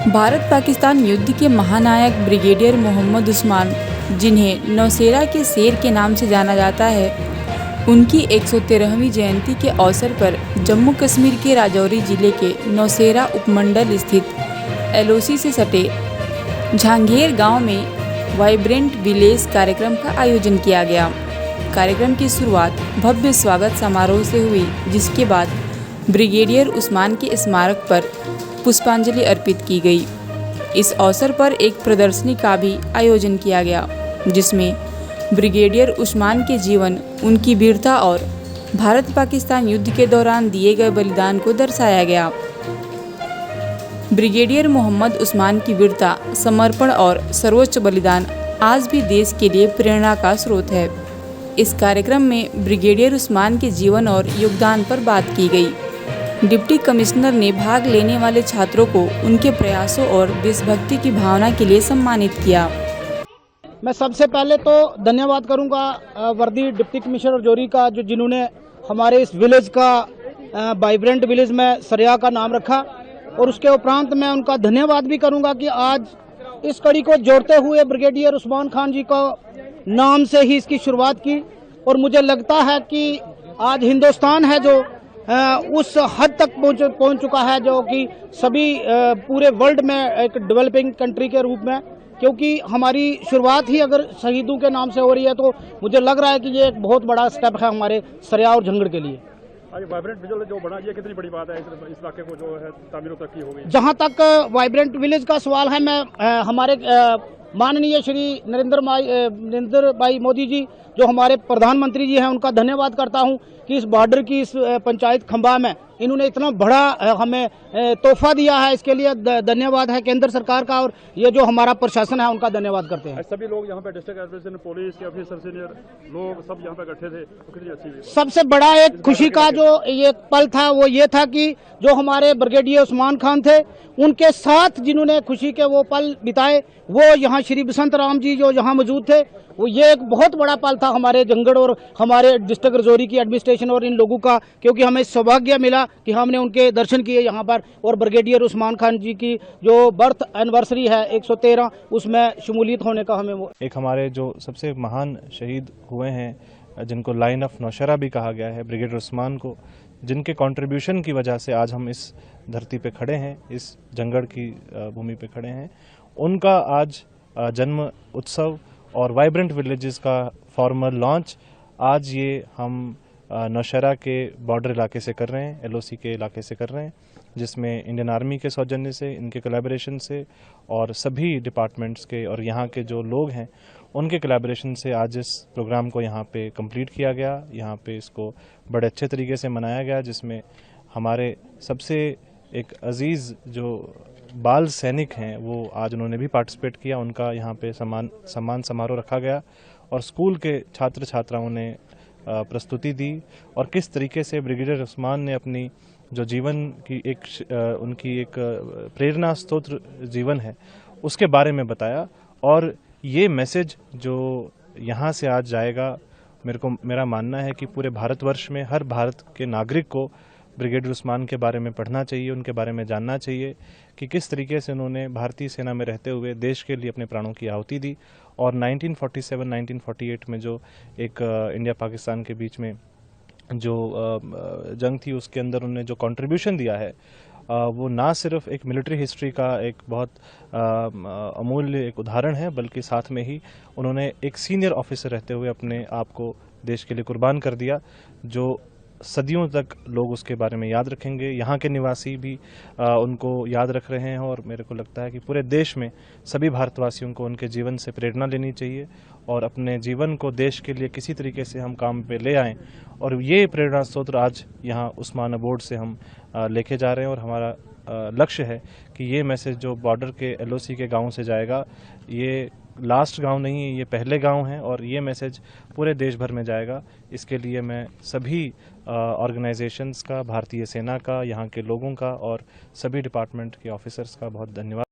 भारत पाकिस्तान युद्ध के महानायक ब्रिगेडियर मोहम्मद उस्मान, जिन्हें नौशेरा के शेर के नाम से जाना जाता है, उनकी 113वीं जयंती के अवसर पर जम्मू कश्मीर के राजौरी जिले के नौशेरा उपमंडल स्थित एलओसी से सटे झांगेर गांव में वाइब्रेंट विलेज कार्यक्रम का आयोजन किया गया। कार्यक्रम की शुरुआत भव्य स्वागत समारोह से हुई, जिसके बाद ब्रिगेडियर उस्मान के स्मारक पर पुष्पांजलि अर्पित की गई। इस अवसर पर एक प्रदर्शनी का भी आयोजन किया गया, जिसमें ब्रिगेडियर उस्मान के जीवन, उनकी वीरता और भारत पाकिस्तान युद्ध के दौरान दिए गए बलिदान को दर्शाया गया। ब्रिगेडियर मोहम्मद उस्मान की वीरता, समर्पण और सर्वोच्च बलिदान आज भी देश के लिए प्रेरणा का स्रोत है। इस कार्यक्रम में ब्रिगेडियर उस्मान के जीवन और योगदान पर बात की गई। डिप्टी कमिश्नर ने भाग लेने वाले छात्रों को उनके प्रयासों और देशभक्ति की भावना के लिए सम्मानित किया। मैं सबसे पहले तो धन्यवाद करूंगा वर्दी डिप्टी कमिश्नर राजौरी का, जो जिन्होंने हमारे इस विलेज का वाइब्रेंट विलेज में सरिया का नाम रखा, और उसके उपरांत मैं उनका धन्यवाद भी करूंगा कि आज इस कड़ी को जोड़ते हुए ब्रिगेडियर उस्मान खान जी को नाम से ही इसकी शुरुआत की। और मुझे लगता है कि आज हिंदुस्तान है जो उस हद तक पहुंच चुका है, जो कि सभी पूरे वर्ल्ड में एक डेवलपिंग कंट्री के रूप में, क्योंकि हमारी शुरुआत ही अगर शहीदों के नाम से हो रही है, तो मुझे लग रहा है कि ये एक बहुत बड़ा स्टेप है हमारे सरिया और झंगड़ के लिए। आज वाइब्रेंट विलेज जो बना, ये कितनी बड़ी बात है इस इलाके को जो है तामीर तरक्की हो गई। जहां तक वाइब्रेंट विलेज का सवाल है, मैं हमारे माननीय श्री नरेंद्र भाई मोदी जी, जो हमारे प्रधानमंत्री जी हैं, उनका धन्यवाद करता हूं कि इस बॉर्डर की इस पंचायत खंबा में इन्होंने इतना बड़ा हमें तोहफा दिया है। इसके लिए धन्यवाद है केंद्र सरकार का, और ये जो हमारा प्रशासन है उनका धन्यवाद करते हैं। सभी लोग यहाँ पे डिस्ट्रिक्ट एडमिनिस्ट्रेशन, पुलिस के ऑफिसर, सीनियर लोग सब यहाँ पे इकट्ठे थे, तो कितनी अच्छी। सबसे बड़ा एक खुशी का जो ये पल था वो ये था कि जो हमारे ब्रिगेडियर उस्मान खान थे, उनके साथ जिन्होंने खुशी के वो पल बिताए, वो यहाँ श्री बसंत राम जी जो यहाँ मौजूद थे, वो ये एक बहुत बड़ा पल था हमारे जंगड़ और हमारे डिस्ट्रिक्ट राजौरी की एडमिनिस्ट्रेशन और इन लोगों का, क्योंकि हमें सौभाग्य मिला कि हमने उनके दर्शन किए यहाँ पर। और ब्रिगेडियर उस्मान खान जी की जो बर्थ एनिवर्सरी है 113, उसमें शमूलियत होने का हमें वो एक हमारे जो सबसे महान शहीद हुए हैं, जिनको लाइन ऑफ नौशेरा भी कहा गया है, ब्रिगेडियर उस्मान को, जिनके कंट्रीब्यूशन की वजह से आज हम इस धरती पे खड़े हैं, इस जंगड़ की भूमि पे खड़े हैं, उनका आज जन्म उत्सव और वाइब्रेंट विलेजेस का फॉर्मल लॉन्च आज ये हम नौशेरा के बॉर्डर इलाके से कर रहे हैं, एलओसी के इलाके से कर रहे हैं, जिसमें इंडियन आर्मी के सौजन्य से, इनके कोलैबोरेशन से और सभी डिपार्टमेंट्स के और यहाँ के जो लोग हैं उनके कोलैबोरेशन से आज इस प्रोग्राम को यहाँ पे कंप्लीट किया गया। यहाँ पे इसको बड़े अच्छे तरीके से मनाया गया, जिसमें हमारे सबसे एक अजीज़ जो बाल सैनिक हैं वो आज उन्होंने भी पार्टिसिपेट किया। उनका यहाँ पे सम्मान समारोह रखा गया और स्कूल के छात्र छात्राओं ने प्रस्तुति दी, और किस तरीके से ब्रिगेडियर उस्मान ने अपनी जो जीवन की उनकी एक प्रेरणा स्रोत जीवन है उसके बारे में बताया। और ये मैसेज जो यहाँ से आज जाएगा, मेरा मानना है कि पूरे भारतवर्ष में हर भारत के नागरिक को ब्रिगेडियर उस्मान के बारे में पढ़ना चाहिए, उनके बारे में जानना चाहिए कि किस तरीके से उन्होंने भारतीय सेना में रहते हुए देश के लिए अपने प्राणों की आहुति दी। और 1947-1948 में जो एक इंडिया पाकिस्तान के बीच में जो जंग थी, उसके अंदर उन्होंने जो कंट्रीब्यूशन दिया है, वो ना सिर्फ एक मिलिट्री हिस्ट्री का एक बहुत अमूल्य एक उदाहरण है, बल्कि साथ में ही उन्होंने एक सीनियर ऑफिसर रहते हुए अपने आप को देश के लिए कुर्बान कर दिया, जो सदियों तक लोग उसके बारे में याद रखेंगे। यहाँ के निवासी भी उनको याद रख रहे हैं, और मेरे को लगता है कि पूरे देश में सभी भारतवासियों को उनके जीवन से प्रेरणा लेनी चाहिए और अपने जीवन को देश के लिए किसी तरीके से हम काम पे ले आएं। और ये प्रेरणा स्रोत आज यहाँ उस्मान अबोर्ड से हम लेके जा रहे हैं, और हमारा लक्ष्य है कि ये मैसेज जो बॉर्डर के एलओसी के गाँव से जाएगा, ये लास्ट गांव नहीं है, ये पहले गांव हैं, और ये मैसेज पूरे देश भर में जाएगा। इसके लिए मैं सभी ऑर्गेनाइजेशंस का, भारतीय सेना का, यहाँ के लोगों का और सभी डिपार्टमेंट के ऑफिसर्स का बहुत धन्यवाद